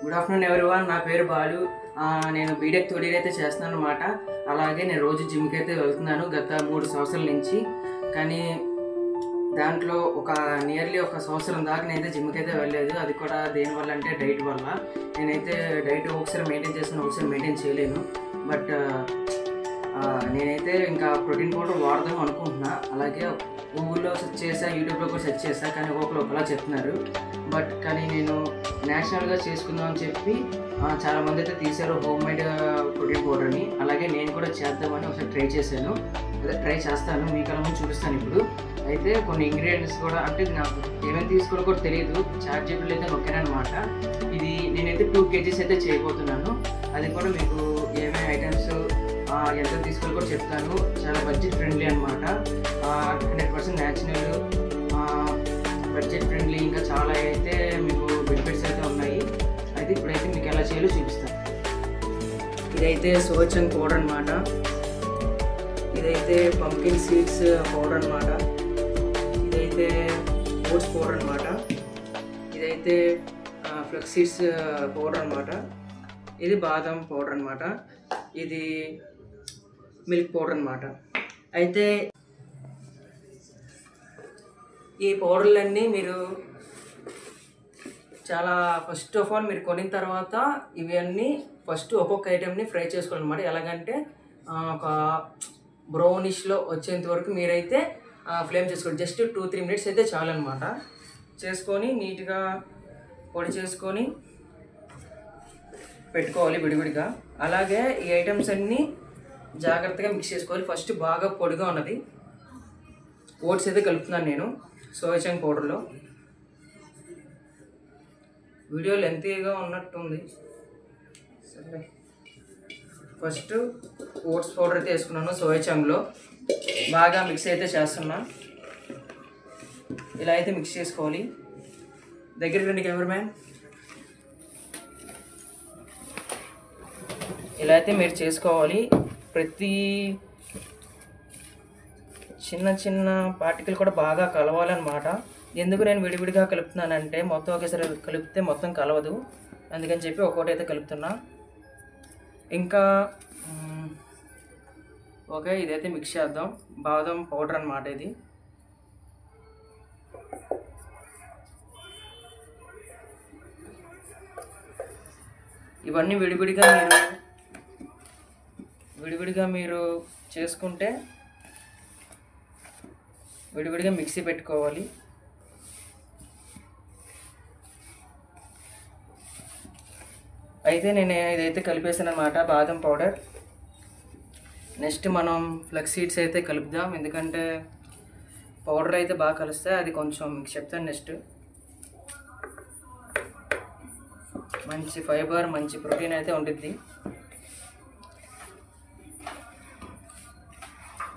Good afternoon everyone. నా పేరు బాలు. నేను బీటెక్ థర్డ్ ఇయర్ అయితే చేస్తున్నాను అనమాట. అలాగే నేను రోజు జిమ్కి అయితే వెళ్తున్నాను గత 3 సంవత్సరాల నుంచి. కానీ దాంట్లో నియర్లీ ఒక సంవత్సరం దాకా నేనైతే జిమ్కి అయితే వెళ్ళలేదు. అది కూడా దేనివల్ల అంటే డైట్ వల్ల. నేనైతే డైట్ ఒకసారి మెయింటైన్ చేస్తాను, ఒకసారి మెయింటైన్ చేయలేను. బట్ నేనైతే ఇంకా ప్రోటీన్ పౌడర్ వాడదాం అనుకుంటున్నా. అలాగే గూగుల్లో సెర్చ్ చేసా, యూట్యూబ్లో కూడా సెర్చ్ చేసా, కానీ ఒకలా చెప్తున్నారు. కానీ నేను నేషనల్గా చేసుకుందాం అని చెప్పి చాలామంది అయితే తీశారు హోమ్ మేడ్ ప్రోటీన్ పౌడర్ని. అలాగే నేను కూడా చేద్దామని ఒకసారి ట్రై చేశాను. అదే ట్రై చేస్తాను, మీకు అలా ముందు చూపిస్తాను. ఇప్పుడు అయితే కొన్ని ఇంగ్రీడియంట్స్ కూడా, అంటే నాకు ఏమేమి తీసుకోవాలో కూడా తెలియదు, చాట్ జీపీటీలో అయితే నొక్కాను అనమాట. ఇది నేనైతే 2 kgs అయితే చేయబోతున్నాను. అది కూడా మీకు ఏమేమి ఐటమ్స్ ఎంత తీసుకోవాలో కూడా చెప్తాను. చాలా బడ్జెట్ ఫ్రెండ్లీ అనమాట. 100% న్యాచురల్, బడ్జెట్ ఫ్రెండ్లీ, ఇంకా చాలా అయితే మీకు బెనిఫిట్స్ అయితే ఉన్నాయి. అయితే ఇప్పుడైతే మీకు ఎలా చేయాలో చూపిస్తాను. ఇదైతే సోచంగ్ పౌడర్ అనమాట. ఇదైతే పంకిన్ సీడ్స్ పౌడర్ అనమాట. ఇదైతే ఓట్స్ పౌడర్ అనమాట. ఇదైతే ఫ్లక్స్ సీడ్స్ పౌడర్ అనమాట. ఇది బాదం పౌడర్ అనమాట. ఇది మిల్క్ పౌడర్ అనమాట. అయితే ఈ పౌడర్లన్నీ మీరు ఫస్ట్ ఆఫ్ ఆల్ మీరు కొనిన తర్వాత ఇవన్నీ ఫస్ట్ ఒక్కొక్క ఐటెంని ఫ్రై చేసుకోవాలన్నమాట. ఎలాగంటే ఒక బ్రౌనిష్లో వచ్చేంత వరకు మీరైతే ఫ్లేమ్ చేసుకోండి. జస్ట్ 2-3 minutes అయితే చాలన్నమాట. చేసుకొని నీట్గా పొడి చేసుకొని పెట్టుకోవాలి విడివిడిగా. అలాగే ఈ ఐటమ్స్ అన్నీ జాగ్రత్తగా మిక్స్ చేసుకోవాలి. ఫస్ట్ బాగా పొడిగా ఉన్నది ఓట్స్ అయితే కలుపుతున్నాను నేను సోయచంగ్ పౌడర్లో. వీడియో లెంతీగా ఉన్నట్టుంది, సరే. ఫస్ట్ ఓట్స్ పౌడర్ అయితే వేసుకున్నాను సోయచంగ్లో. బాగా మిక్స్ అయితే చేస్తున్నా. ఇలా అయితే మిక్స్ చేసుకోవాలి. దగ్గరికి రండి కెమెరామ్యాన్. ఇలా అయితే మీరు చేసుకోవాలి. ప్రతి చిన్న పార్టికల్ కూడా బాగా కలవాలన్నమాట. ఎందుకు నేను విడివిడిగా కలుపుతున్నానంటే మొత్తం ఒకేసారి కలిపితే మొత్తం కలవదు, అందుకని చెప్పి ఒక్కొక్కటి అయితే కలుపుతున్నా. ఇంకా ఓకే, ఇదైతే మిక్స్ చేద్దాం. బాదం పౌడర్ అన్నమాట ఇది. ఇవన్నీ విడివిడిగా మీరు చేసుకుంటే విడివిడిగా మిక్సీ పెట్టుకోవాలి. అయితే నేను ఇదైతే కలిపేసాను అన్నమాట బాదం పౌడర్. నెక్స్ట్ మనం ఫ్లక్స్ సీడ్స్ అయితే కలుపుదాం, ఎందుకంటే పౌడర్ అయితే బాగా కలుస్తాయి. అది కొంచెం మీకు చెప్తాను నెక్స్ట్. మంచి ఫైబర్, మంచి ప్రోటీన్ అయితే ఉంటుంది.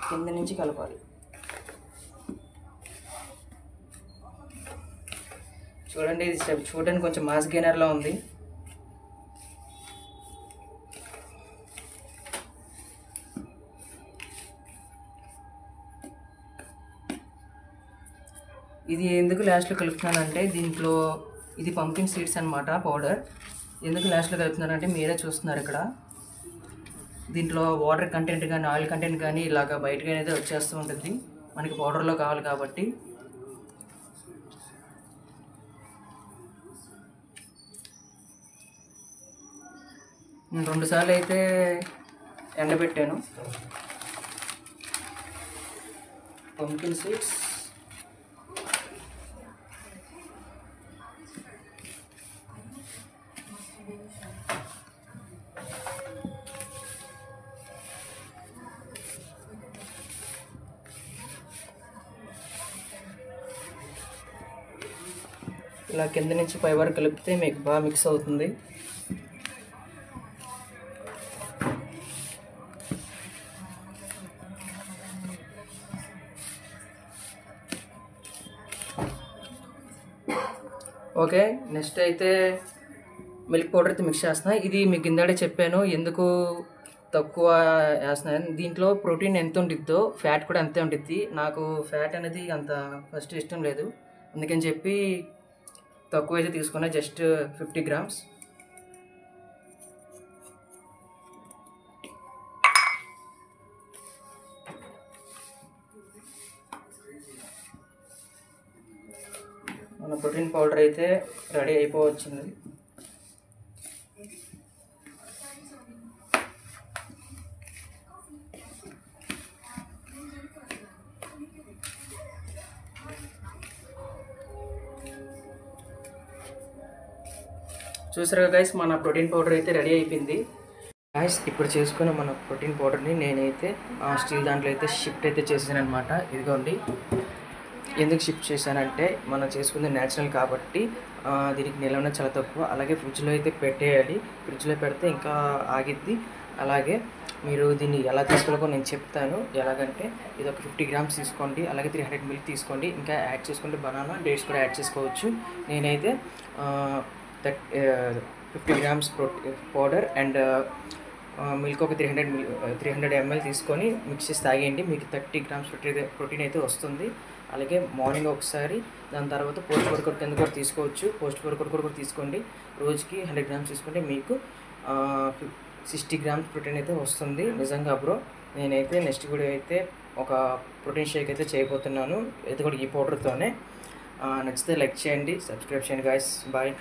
కింద నుంచి కలపాలి. చూడండి, ఇది చూడడానికి కొంచెం మాస్ గెయినర్లా ఉంది. ఇది ఎందుకు లాస్ట్లో కలుపుతున్నానంటే దీంట్లో ఇది పంకిన్ సీడ్స్ అనమాట పౌడర్. ఎందుకు లాస్ట్లో కలుపుతున్నానంటే మీరే చూస్తున్నారు ఇక్కడ. దీంట్లో వాటర్ కంటెంట్ కానీ ఆయిల్ కంటెంట్ కానీ ఇలాగ బయటకు అయితే వచ్చేస్తూ ఉంటుంది, మనకి పౌడర్లో కావాలి కాబట్టి. నేను 2 సార్లు అయితే ఎండబెట్టాను పంకిన్ సీడ్స్. ఇలా కింద నుంచి పై వరకు కలిపితే మీకు బాగా మిక్స్ అవుతుంది. ఓకే, నెక్స్ట్ అయితే మిల్క్ పౌడర్ అయితే మిక్స్ చేస్తున్నా. ఇది మీకు ఇందాడే చెప్పాను ఎందుకు తక్కువ వేస్తున్నాను. దీంట్లో ప్రోటీన్ ఎంత ఉంటుందో ఫ్యాట్ కూడా అంతే ఉంటుంది. నాకు ఫ్యాట్ అనేది అంత ఫస్ట్ ఇష్టం లేదు, అందుకని చెప్పి తక్కువ అయితే తీసుకున్నా, జస్ట్ 50 grams. మన ప్రోటీన్ పౌడర్ అయితే రెడీ అయిపోవచ్చింది. చూసారుగా గైస్, మన ప్రోటీన్ పౌడర్ అయితే రెడీ అయిపోయింది. గైస్, ఇప్పుడు చేసుకున్న మన ప్రోటీన్ పౌడర్ని నేనైతే స్టీల్ దాంట్లో అయితే షిఫ్ట్ అయితే చేశాను అనమాట. ఇదిగోండి, ఎందుకు షిఫ్ట్ చేశానంటే మనం చేసుకుంది న్యాచురల్ కాబట్టి దీనికి నిలవన చాలా తక్కువ. అలాగే ఫ్రిడ్జ్లో అయితే పెట్టేయాలి, ఫ్రిడ్జ్లో పెడితే ఇంకా ఆగిద్ది. అలాగే మీరు దీన్ని ఎలా తీసుకోవాలో నేను చెప్తాను. ఎలాగంటే ఇది ఒక 50 గ్రామ్స్ తీసుకోండి, అలాగే 300 మిల్క్ తీసుకోండి, ఇంకా యాడ్ చేసుకుంటే బనానా డేట్స్ కూడా యాడ్ చేసుకోవచ్చు. నేనైతే 50 గ్రామ్స్ పౌడర్ అండ్ మిల్క్ ఒక 300 ml తీసుకొని మిక్స్ చేసి తాగేయండి. మీకు 30 గ్రామ్స్ ప్రోటీన్ అయితే వస్తుంది. అలాగే మార్నింగ్ ఒకసారి, దాని తర్వాత పోస్ట్ వర్కౌట్ కింద కూడా తీసుకోవచ్చు. పోస్ట్ వర్కౌట్ కూడా తీసుకోండి. రోజుకి 100 గ్రామ్స్ తీసుకుంటే మీకు 60 గ్రామ్స్ ప్రోటీన్ అయితే వస్తుంది. నిజంగా బ్రో, నేనైతే నెక్స్ట్ వీడియో అయితే ఒక ప్రోటీన్ షేక్ అయితే చేయబోతున్నాను. ఇది కూడా ఈ పౌడర్తోనే. నచ్చితే లైక్ చేయండి, సబ్స్క్రైబ్ చేయండి గాయ్స్. బాయ్.